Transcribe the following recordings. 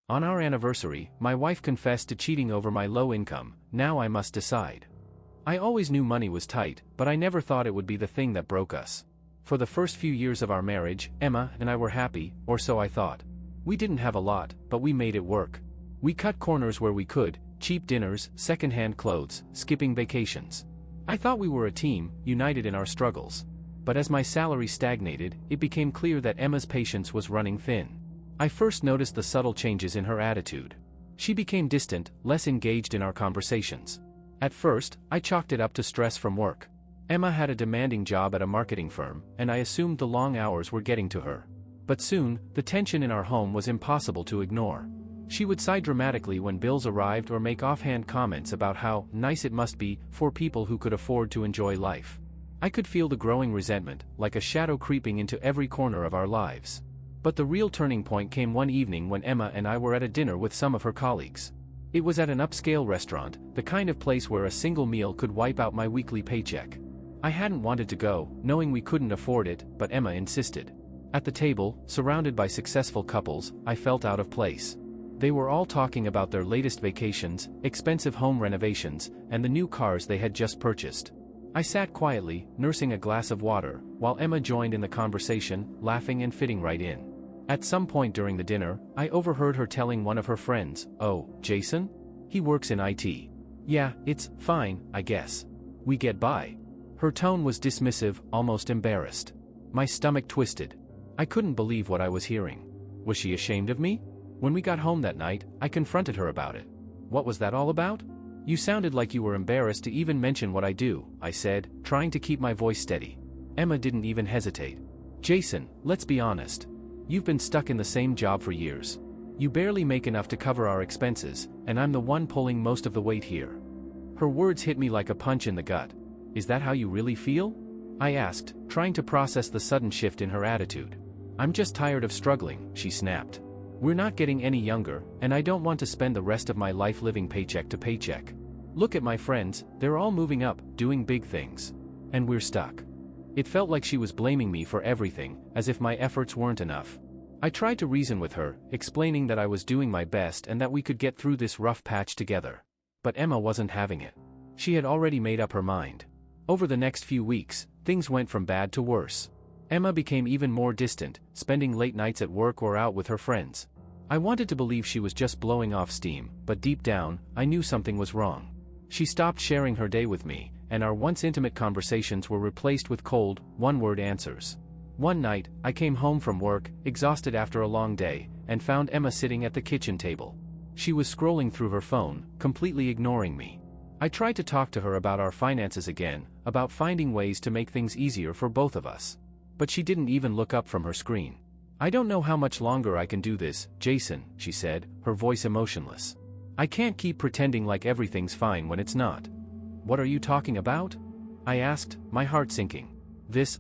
On our anniversary, my wife confessed to cheating over my low income. Now I must decide. I always knew money was tight, but I never thought it would be the thing that broke us. For the first few years of our marriage, Emma and I were happy, or so I thought. We didn't have a lot, but we made it work. We cut corners where we could, cheap dinners, second-hand clothes, skipping vacations. I thought we were a team, united in our struggles. But as my salary stagnated, it became clear that Emma's patience was running thin. I first noticed the subtle changes in her attitude. She became distant, less engaged in our conversations. At first, I chalked it up to stress from work. Emma had a demanding job at a marketing firm, and I assumed the long hours were getting to her. But soon, the tension in our home was impossible to ignore. She would sigh dramatically when bills arrived or make offhand comments about how nice it must be for people who could afford to enjoy life. I could feel the growing resentment, like a shadow creeping into every corner of our lives. But the real turning point came one evening when Emma and I were at a dinner with some of her colleagues. It was at an upscale restaurant, the kind of place where a single meal could wipe out my weekly paycheck. I hadn't wanted to go, knowing we couldn't afford it, but Emma insisted. At the table, surrounded by successful couples, I felt out of place. They were all talking about their latest vacations, expensive home renovations, and the new cars they had just purchased. I sat quietly, nursing a glass of water, while Emma joined in the conversation, laughing and fitting right in. At some point during the dinner, I overheard her telling one of her friends, "Oh, Jason? He works in IT. Yeah, it's fine, I guess. We get by." Her tone was dismissive, almost embarrassed. My stomach twisted. I couldn't believe what I was hearing. Was she ashamed of me? When we got home that night, I confronted her about it. "What was that all about?" "You sounded like you were embarrassed to even mention what I do," I said, trying to keep my voice steady. Emma didn't even hesitate. "Jason, let's be honest. You've been stuck in the same job for years. You barely make enough to cover our expenses, and I'm the one pulling most of the weight here." Her words hit me like a punch in the gut. "Is that how you really feel?" I asked, trying to process the sudden shift in her attitude. "I'm just tired of struggling," she snapped. "We're not getting any younger, and I don't want to spend the rest of my life living paycheck to paycheck. Look at my friends, they're all moving up, doing big things. And we're stuck." It felt like she was blaming me for everything, as if my efforts weren't enough. I tried to reason with her, explaining that I was doing my best and that we could get through this rough patch together. But Emma wasn't having it. She had already made up her mind. Over the next few weeks, things went from bad to worse. Emma became even more distant, spending late nights at work or out with her friends. I wanted to believe she was just blowing off steam, but deep down, I knew something was wrong. She stopped sharing her day with me, and our once intimate conversations were replaced with cold, one-word answers. One night, I came home from work, exhausted after a long day, and found Emma sitting at the kitchen table. She was scrolling through her phone, completely ignoring me. I tried to talk to her about our finances again, about finding ways to make things easier for both of us. But she didn't even look up from her screen. "I don't know how much longer I can do this, Jason," she said, her voice emotionless. "I can't keep pretending like everything's fine when it's not." "What are you talking about?" I asked, my heart sinking.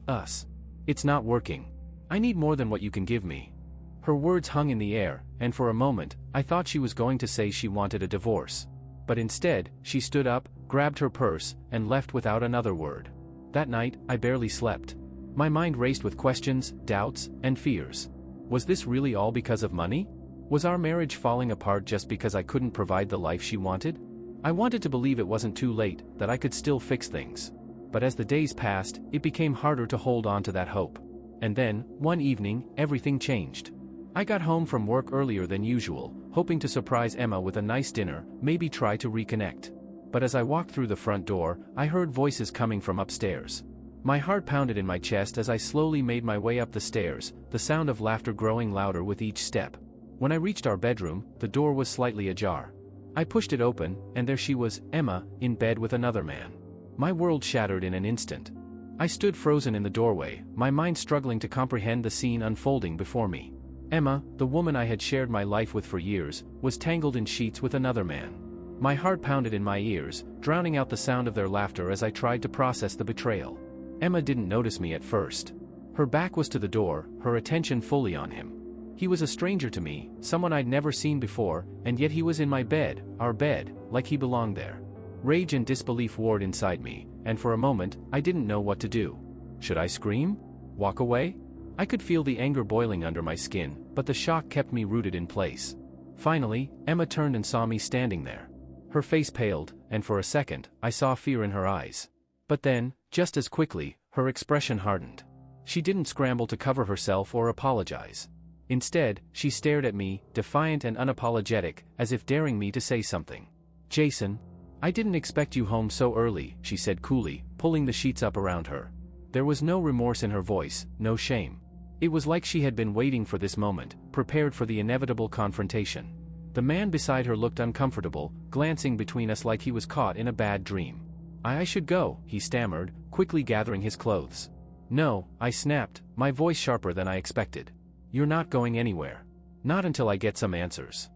Us. It's not working. I need more than what you can give me." Her words hung in the air, and for a moment, I thought she was going to say she wanted a divorce. But instead, she stood up, grabbed her purse, and left without another word. That night, I barely slept. My mind raced with questions, doubts, and fears. Was this really all because of money? Was our marriage falling apart just because I couldn't provide the life she wanted? I wanted to believe it wasn't too late, that I could still fix things. But as the days passed, it became harder to hold on to that hope. And then, one evening, everything changed. I got home from work earlier than usual, hoping to surprise Emma with a nice dinner, maybe try to reconnect. But as I walked through the front door, I heard voices coming from upstairs. My heart pounded in my chest as I slowly made my way up the stairs, the sound of laughter growing louder with each step. When I reached our bedroom, the door was slightly ajar. I pushed it open, and there she was, Emma, in bed with another man. My world shattered in an instant. I stood frozen in the doorway, my mind struggling to comprehend the scene unfolding before me. Emma, the woman I had shared my life with for years, was tangled in sheets with another man. My heart pounded in my ears, drowning out the sound of their laughter as I tried to process the betrayal. Emma didn't notice me at first. Her back was to the door, her attention fully on him. He was a stranger to me, someone I'd never seen before, and yet he was in my bed, our bed, like he belonged there. Rage and disbelief warred inside me, and for a moment, I didn't know what to do. Should I scream? Walk away? I could feel the anger boiling under my skin, but the shock kept me rooted in place. Finally, Emma turned and saw me standing there. Her face paled, and for a second, I saw fear in her eyes. But then, just as quickly, her expression hardened. She didn't scramble to cover herself or apologize. Instead, she stared at me, defiant and unapologetic, as if daring me to say something. "Jason, I didn't expect you home so early," she said coolly, pulling the sheets up around her. There was no remorse in her voice, no shame. It was like she had been waiting for this moment, prepared for the inevitable confrontation. The man beside her looked uncomfortable, glancing between us like he was caught in a bad dream. I should go," he stammered, quickly gathering his clothes. "No," I snapped, my voice sharper than I expected. "You're not going anywhere. Not until I get some answers."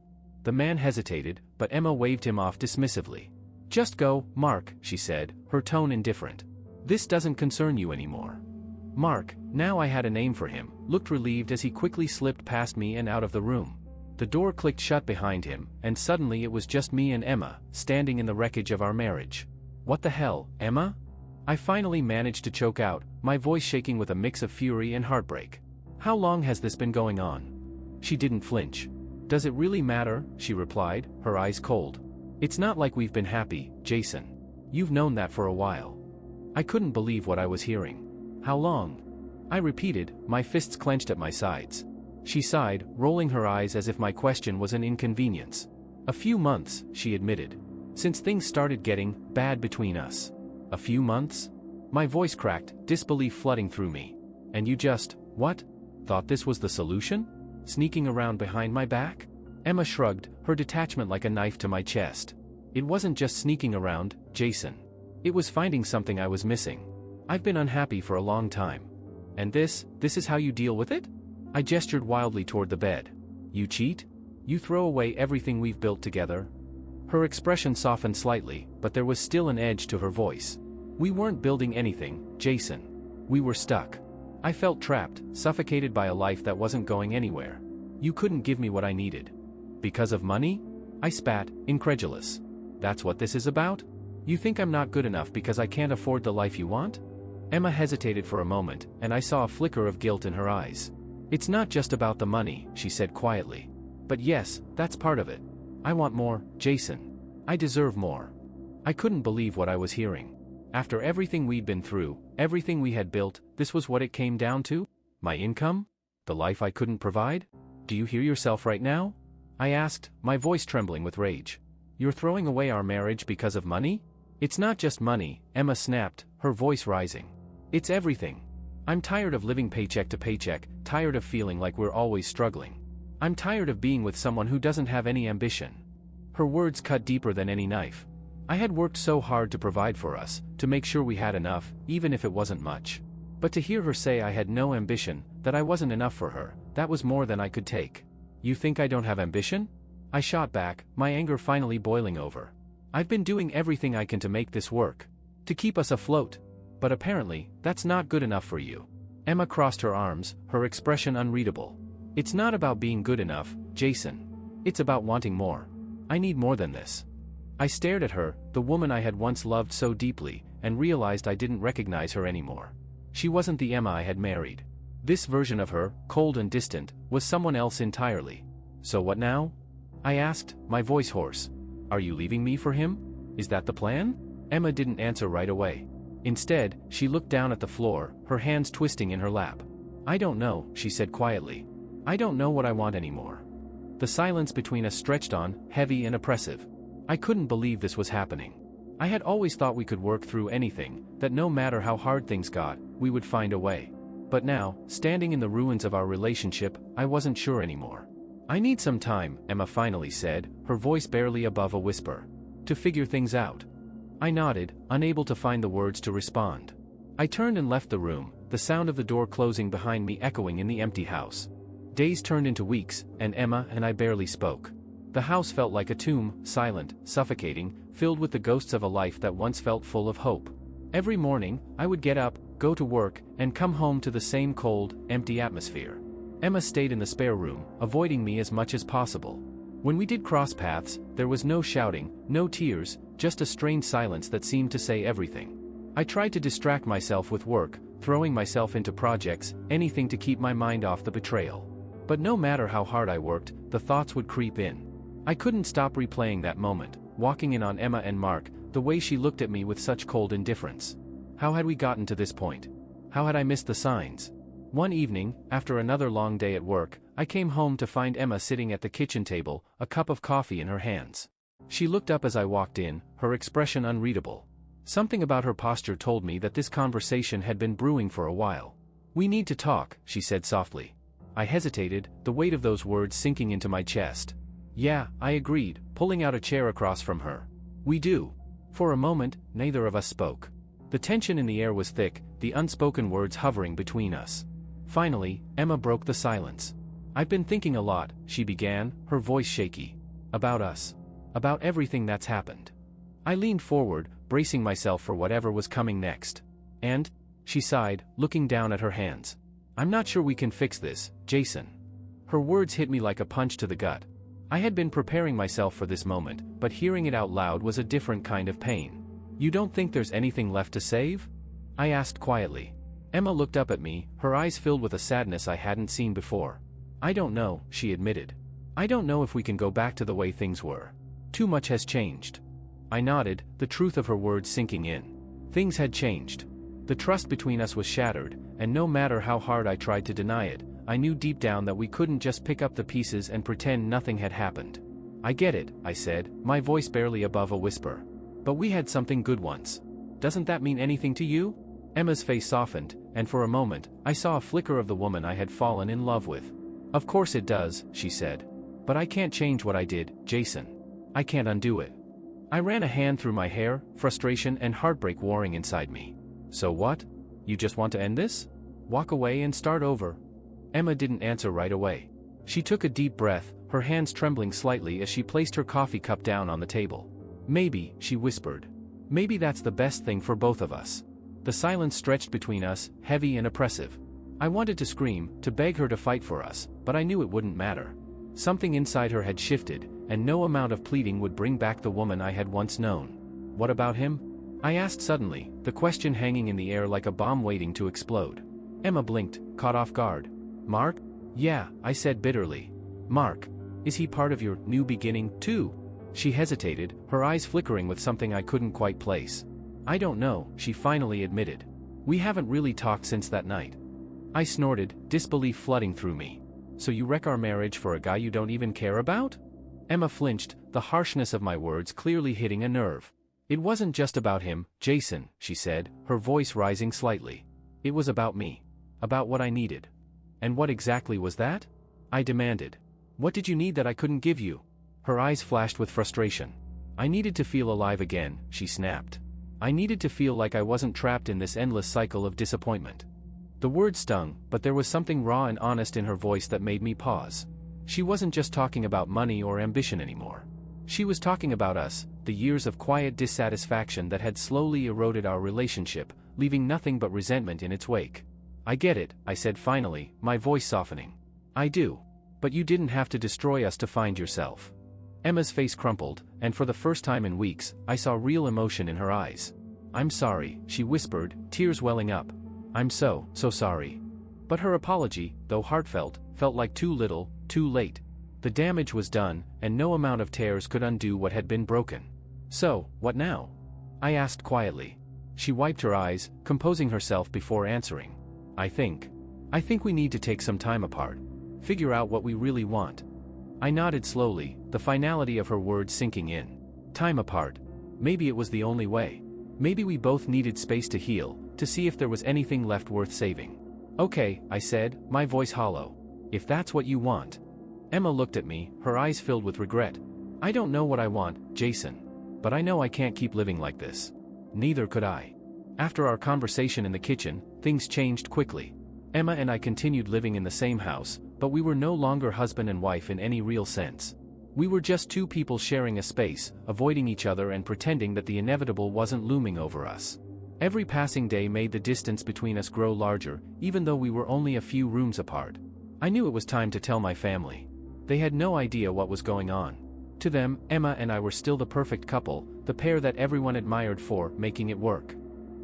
The man hesitated, but Emma waved him off dismissively. "Just go, Mark," she said, her tone indifferent. "This doesn't concern you anymore." Mark, now I had a name for him, looked relieved as he quickly slipped past me and out of the room. The door clicked shut behind him, and suddenly it was just me and Emma, standing in the wreckage of our marriage. "What the hell, Emma?" I finally managed to choke out, my voice shaking with a mix of fury and heartbreak. "How long has this been going on?" She didn't flinch. "Does it really matter?" she replied, her eyes cold. "It's not like we've been happy, Jason. You've known that for a while." I couldn't believe what I was hearing. "How long?" I repeated, my fists clenched at my sides. She sighed, rolling her eyes as if my question was an inconvenience. "A few months," she admitted. "Since things started getting bad between us." "A few months?" My voice cracked, disbelief flooding through me. "And you just, what? Thought this was the solution? Sneaking around behind my back?" Emma shrugged, her detachment like a knife to my chest. "It wasn't just sneaking around, Jason. It was finding something I was missing. I've been unhappy for a long time. And this is how you deal with it?" I gestured wildly toward the bed. "You cheat? You throw away everything we've built together?" Her expression softened slightly, but there was still an edge to her voice. "We weren't building anything, Jason. We were stuck. I felt trapped, suffocated by a life that wasn't going anywhere. You couldn't give me what I needed. Because of money?" I spat, incredulous. "That's what this is about? You think I'm not good enough because I can't afford the life you want?" Emma hesitated for a moment, and I saw a flicker of guilt in her eyes. "It's not just about the money," she said quietly. "But yes, that's part of it. I want more, Jason. I deserve more." I couldn't believe what I was hearing. After everything we'd been through, everything we had built, this was what it came down to? My income? The life I couldn't provide? "Do you hear yourself right now?" I asked, my voice trembling with rage. "You're throwing away our marriage because of money?" "It's not just money," Emma snapped, her voice rising. "It's everything. I'm tired of living paycheck to paycheck, tired of feeling like we're always struggling. I'm tired of being with someone who doesn't have any ambition." Her words cut deeper than any knife. I had worked so hard to provide for us, to make sure we had enough, even if it wasn't much. But to hear her say I had no ambition, that I wasn't enough for her, that was more than I could take. "You think I don't have ambition?" I shot back, my anger finally boiling over. "I've been doing everything I can to make this work. To keep us afloat. But apparently, that's not good enough for you." Emma crossed her arms, her expression unreadable. "It's not about being good enough, Jason. It's about wanting more. I need more than this." I stared at her, the woman I had once loved so deeply, and realized I didn't recognize her anymore. She wasn't the Emma I had married. This version of her, cold and distant, was someone else entirely. "So what now?" I asked, my voice hoarse. "Are you leaving me for him? Is that the plan?" Emma didn't answer right away. Instead, she looked down at the floor, her hands twisting in her lap. "I don't know," she said quietly. "I don't know what I want anymore." The silence between us stretched on, heavy and oppressive. I couldn't believe this was happening. I had always thought we could work through anything, that no matter how hard things got, we would find a way. But now, standing in the ruins of our relationship, I wasn't sure anymore. "I need some time," Emma finally said, her voice barely above a whisper. "To figure things out." I nodded, unable to find the words to respond. I turned and left the room, the sound of the door closing behind me echoing in the empty house. Days turned into weeks, and Emma and I barely spoke. The house felt like a tomb, silent, suffocating, filled with the ghosts of a life that once felt full of hope. Every morning, I would get up, go to work, and come home to the same cold, empty atmosphere. Emma stayed in the spare room, avoiding me as much as possible. When we did cross paths, there was no shouting, no tears, just a strained silence that seemed to say everything. I tried to distract myself with work, throwing myself into projects, anything to keep my mind off the betrayal. But no matter how hard I worked, the thoughts would creep in. I couldn't stop replaying that moment, walking in on Emma and Mark, the way she looked at me with such cold indifference. How had we gotten to this point? How had I missed the signs? One evening, after another long day at work, I came home to find Emma sitting at the kitchen table, a cup of coffee in her hands. She looked up as I walked in, her expression unreadable. Something about her posture told me that this conversation had been brewing for a while. "We need to talk," she said softly. I hesitated, the weight of those words sinking into my chest. "Yeah," I agreed, pulling out a chair across from her. "We do." For a moment, neither of us spoke. The tension in the air was thick, the unspoken words hovering between us. Finally, Emma broke the silence. "I've been thinking a lot," she began, her voice shaky. "About us. About everything that's happened." I leaned forward, bracing myself for whatever was coming next. "And?" she sighed, looking down at her hands. "I'm not sure we can fix this, Jason." Her words hit me like a punch to the gut. I had been preparing myself for this moment, but hearing it out loud was a different kind of pain. "You don't think there's anything left to save?" I asked quietly. Emma looked up at me, her eyes filled with a sadness I hadn't seen before. "I don't know," she admitted. "I don't know if we can go back to the way things were. Too much has changed." I nodded, the truth of her words sinking in. Things had changed. The trust between us was shattered, and no matter how hard I tried to deny it, I knew deep down that we couldn't just pick up the pieces and pretend nothing had happened. "I get it," I said, my voice barely above a whisper. "But we had something good once. Doesn't that mean anything to you?" Emma's face softened, and for a moment, I saw a flicker of the woman I had fallen in love with. "Of course it does," she said. "But I can't change what I did, Jason. I can't undo it." I ran a hand through my hair, frustration and heartbreak warring inside me. "So what? You just want to end this? Walk away and start over?" Emma didn't answer right away. She took a deep breath, her hands trembling slightly as she placed her coffee cup down on the table. "Maybe," she whispered. "Maybe that's the best thing for both of us." The silence stretched between us, heavy and oppressive. I wanted to scream, to beg her to fight for us, but I knew it wouldn't matter. Something inside her had shifted, and no amount of pleading would bring back the woman I had once known. "What about him?" I asked suddenly, the question hanging in the air like a bomb waiting to explode. Emma blinked, caught off guard. "Mark?" "Yeah," I said bitterly. "Mark. Is he part of your new beginning, too?" She hesitated, her eyes flickering with something I couldn't quite place. "I don't know," she finally admitted. "We haven't really talked since that night." I snorted, disbelief flooding through me. "So you wreck our marriage for a guy you don't even care about?" Emma flinched, the harshness of my words clearly hitting a nerve. "It wasn't just about him, Jason," she said, her voice rising slightly. "It was about me. About what I needed." "And what exactly was that?" I demanded. "What did you need that I couldn't give you?" Her eyes flashed with frustration. "I needed to feel alive again," she snapped. "I needed to feel like I wasn't trapped in this endless cycle of disappointment." The word stung, but there was something raw and honest in her voice that made me pause. She wasn't just talking about money or ambition anymore. She was talking about us, the years of quiet dissatisfaction that had slowly eroded our relationship, leaving nothing but resentment in its wake. "I get it," I said finally, my voice softening. "I do. But you didn't have to destroy us to find yourself." Emma's face crumpled, and for the first time in weeks, I saw real emotion in her eyes. "I'm sorry," she whispered, tears welling up. "I'm so sorry." But her apology, though heartfelt, felt like too little, too late. The damage was done, and no amount of tears could undo what had been broken. "So, what now?" I asked quietly. She wiped her eyes, composing herself before answering. I think we need to take some time apart. Figure out what we really want." I nodded slowly, the finality of her words sinking in. Time apart. Maybe it was the only way. Maybe we both needed space to heal, to see if there was anything left worth saving. "Okay," I said, my voice hollow. "If that's what you want." Emma looked at me, her eyes filled with regret. "I don't know what I want, Jason. But I know I can't keep living like this." Neither could I. After our conversation in the kitchen, things changed quickly. Emma and I continued living in the same house, but we were no longer husband and wife in any real sense. We were just two people sharing a space, avoiding each other and pretending that the inevitable wasn't looming over us. Every passing day made the distance between us grow larger, even though we were only a few rooms apart. I knew it was time to tell my family. They had no idea what was going on. To them, Emma and I were still the perfect couple, the pair that everyone admired for making it work.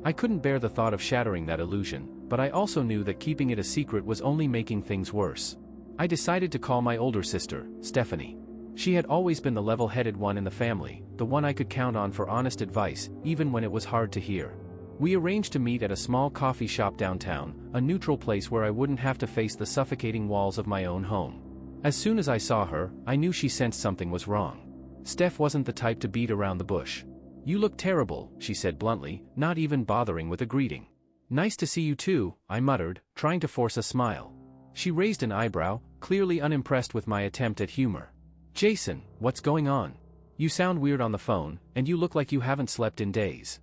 I couldn't bear the thought of shattering that illusion, but I also knew that keeping it a secret was only making things worse. I decided to call my older sister, Stephanie. She had always been the level-headed one in the family, the one I could count on for honest advice, even when it was hard to hear. We arranged to meet at a small coffee shop downtown, a neutral place where I wouldn't have to face the suffocating walls of my own home. As soon as I saw her, I knew she sensed something was wrong. Steph wasn't the type to beat around the bush. "You look terrible," she said bluntly, not even bothering with a greeting. "Nice to see you too," I muttered, trying to force a smile. She raised an eyebrow, clearly unimpressed with my attempt at humor. "Jason, what's going on? You sound weird on the phone, and you look like you haven't slept in days."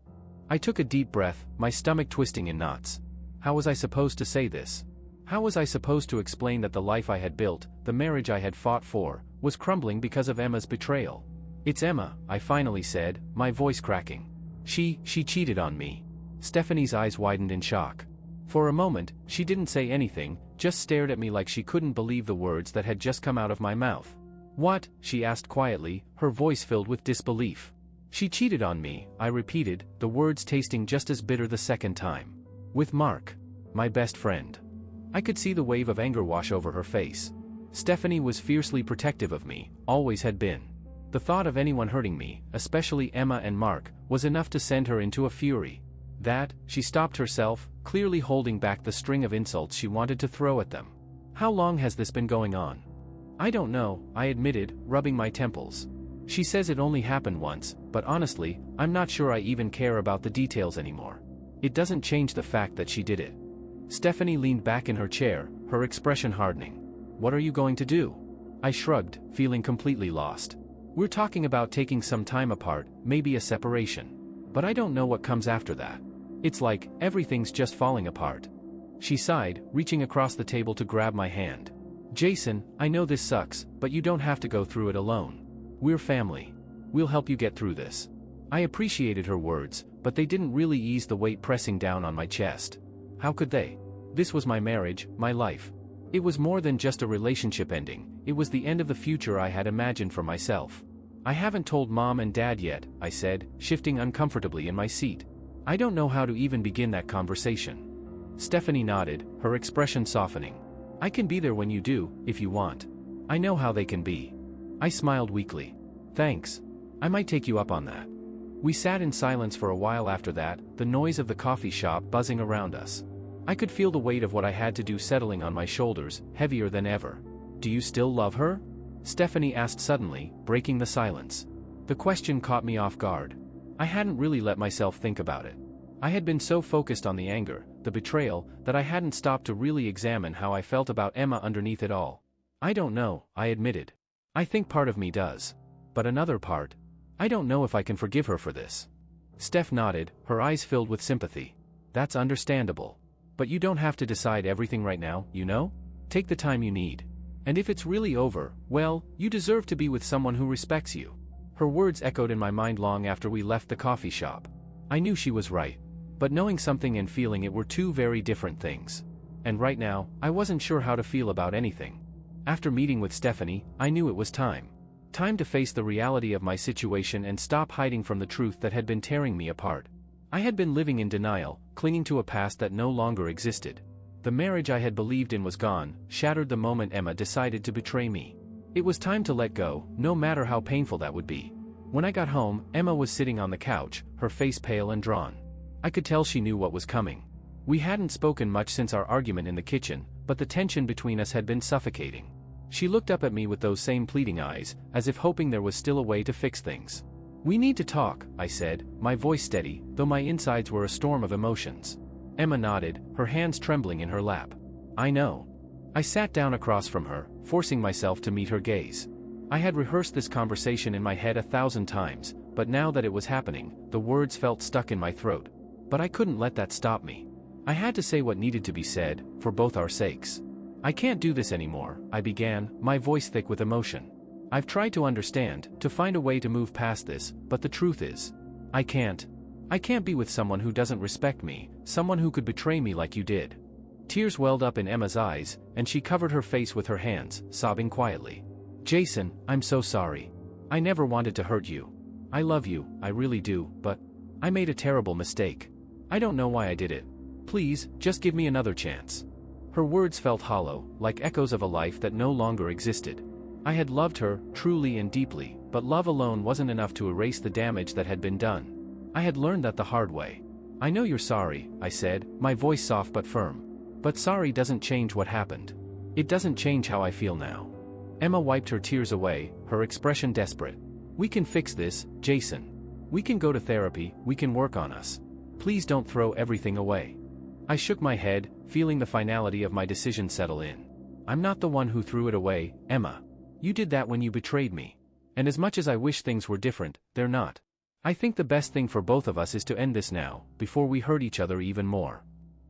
I took a deep breath, my stomach twisting in knots. How was I supposed to say this? How was I supposed to explain that the life I had built, the marriage I had fought for, was crumbling because of Emma's betrayal? "It's Emma," I finally said, my voice cracking. She cheated on me." Stephanie's eyes widened in shock. For a moment, she didn't say anything, just stared at me like she couldn't believe the words that had just come out of my mouth. "What?" she asked quietly, her voice filled with disbelief. "She cheated on me," I repeated, the words tasting just as bitter the second time. "With Mark. My best friend." I could see the wave of anger wash over her face. Stephanie was fiercely protective of me, always had been. The thought of anyone hurting me, especially Emma and Mark, was enough to send her into a fury. She stopped herself, clearly holding back the string of insults she wanted to throw at them. "How long has this been going on?" "I don't know," I admitted, rubbing my temples. "She says it only happened once, but honestly, I'm not sure I even care about the details anymore. It doesn't change the fact that she did it." Stephanie leaned back in her chair, her expression hardening. "What are you going to do?" I shrugged, feeling completely lost. "We're talking about taking some time apart, maybe a separation. But I don't know what comes after that. It's like, everything's just falling apart." She sighed, reaching across the table to grab my hand. "Jason, I know this sucks, but you don't have to go through it alone. We're family. We'll help you get through this." I appreciated her words, but they didn't really ease the weight pressing down on my chest. How could they? This was my marriage, my life. It was more than just a relationship ending, it was the end of the future I had imagined for myself. "I haven't told Mom and Dad yet," I said, shifting uncomfortably in my seat. "I don't know how to even begin that conversation." Stephanie nodded, her expression softening. "I can be there when you do, if you want. I know how they can be." I smiled weakly. "Thanks. I might take you up on that." We sat in silence for a while after that, the noise of the coffee shop buzzing around us. I could feel the weight of what I had to do settling on my shoulders, heavier than ever. "Do you still love her?" Stephanie asked suddenly, breaking the silence. The question caught me off guard. I hadn't really let myself think about it. I had been so focused on the anger, the betrayal, that I hadn't stopped to really examine how I felt about Emma underneath it all. "I don't know," I admitted. "I think part of me does. But another part, I don't know if I can forgive her for this." Steph nodded, her eyes filled with sympathy. "That's understandable. But you don't have to decide everything right now, you know? Take the time you need. And if it's really over, well, you deserve to be with someone who respects you." Her words echoed in my mind long after we left the coffee shop. I knew she was right. But knowing something and feeling it were two very different things. And right now, I wasn't sure how to feel about anything. After meeting with Stephanie, I knew it was time. Time to face the reality of my situation and stop hiding from the truth that had been tearing me apart. I had been living in denial, clinging to a past that no longer existed. The marriage I had believed in was gone, shattered the moment Emma decided to betray me. It was time to let go, no matter how painful that would be. When I got home, Emma was sitting on the couch, her face pale and drawn. I could tell she knew what was coming. We hadn't spoken much since our argument in the kitchen, but the tension between us had been suffocating. She looked up at me with those same pleading eyes, as if hoping there was still a way to fix things. "We need to talk," I said, my voice steady, though my insides were a storm of emotions. Emma nodded, her hands trembling in her lap. "I know." I sat down across from her, forcing myself to meet her gaze. I had rehearsed this conversation in my head 1,000 times, but now that it was happening, the words felt stuck in my throat. But I couldn't let that stop me. I had to say what needed to be said, for both our sakes. "I can't do this anymore," I began, my voice thick with emotion. "I've tried to understand, to find a way to move past this, but the truth is, I can't. I can't be with someone who doesn't respect me, someone who could betray me like you did." Tears welled up in Emma's eyes, and she covered her face with her hands, sobbing quietly. "Jason, I'm so sorry. I never wanted to hurt you. I love you, I really do, but I made a terrible mistake. I don't know why I did it. Please, just give me another chance." Her words felt hollow, like echoes of a life that no longer existed. I had loved her, truly and deeply, but love alone wasn't enough to erase the damage that had been done. I had learned that the hard way. "I know you're sorry," I said, my voice soft but firm. "But sorry doesn't change what happened. It doesn't change how I feel now." Emma wiped her tears away, her expression desperate. "We can fix this, Jason. We can go to therapy, we can work on us. Please don't throw everything away." I shook my head, feeling the finality of my decision settle in. "I'm not the one who threw it away, Emma. You did that when you betrayed me. And as much as I wish things were different, they're not. I think the best thing for both of us is to end this now, before we hurt each other even more."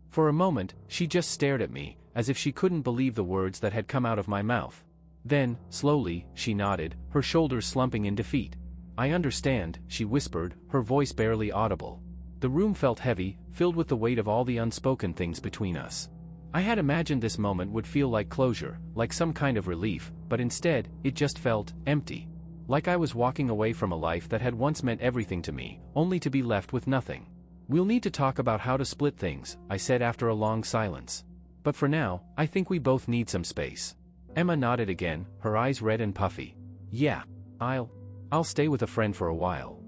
For a moment, she just stared at me, as if she couldn't believe the words that had come out of my mouth. Then, slowly, she nodded, her shoulders slumping in defeat. "I understand," she whispered, her voice barely audible. The room felt heavy, filled with the weight of all the unspoken things between us. I had imagined this moment would feel like closure, like some kind of relief, but instead, it just felt empty. Like I was walking away from a life that had once meant everything to me, only to be left with nothing. "We'll need to talk about how to split things," I said after a long silence. "But for now, I think we both need some space." Emma nodded again, her eyes red and puffy. "Yeah. I'll stay with a friend for a while."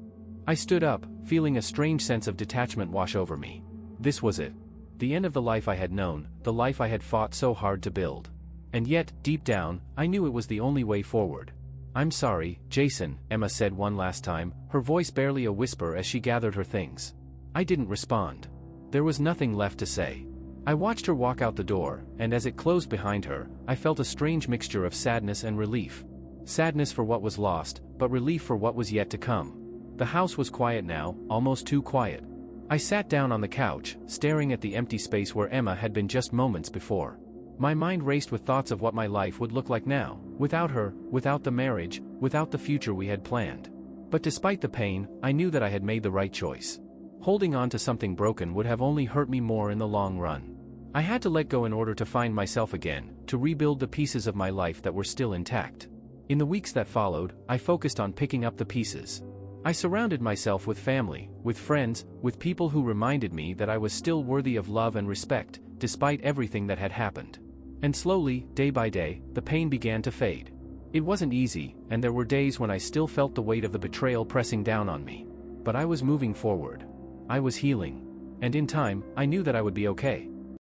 I stood up, feeling a strange sense of detachment wash over me. This was it. The end of the life I had known, the life I had fought so hard to build. And yet, deep down, I knew it was the only way forward. "I'm sorry, Jason," Emma said one last time, her voice barely a whisper as she gathered her things. I didn't respond. There was nothing left to say. I watched her walk out the door, and as it closed behind her, I felt a strange mixture of sadness and relief. Sadness for what was lost, but relief for what was yet to come. The house was quiet now, almost too quiet. I sat down on the couch, staring at the empty space where Emma had been just moments before. My mind raced with thoughts of what my life would look like now, without her, without the marriage, without the future we had planned. But despite the pain, I knew that I had made the right choice. Holding on to something broken would have only hurt me more in the long run. I had to let go in order to find myself again, to rebuild the pieces of my life that were still intact. In the weeks that followed, I focused on picking up the pieces. I surrounded myself with family, with friends, with people who reminded me that I was still worthy of love and respect, despite everything that had happened. And slowly, day by day, the pain began to fade. It wasn't easy, and there were days when I still felt the weight of the betrayal pressing down on me. But I was moving forward. I was healing. And in time, I knew that I would be okay.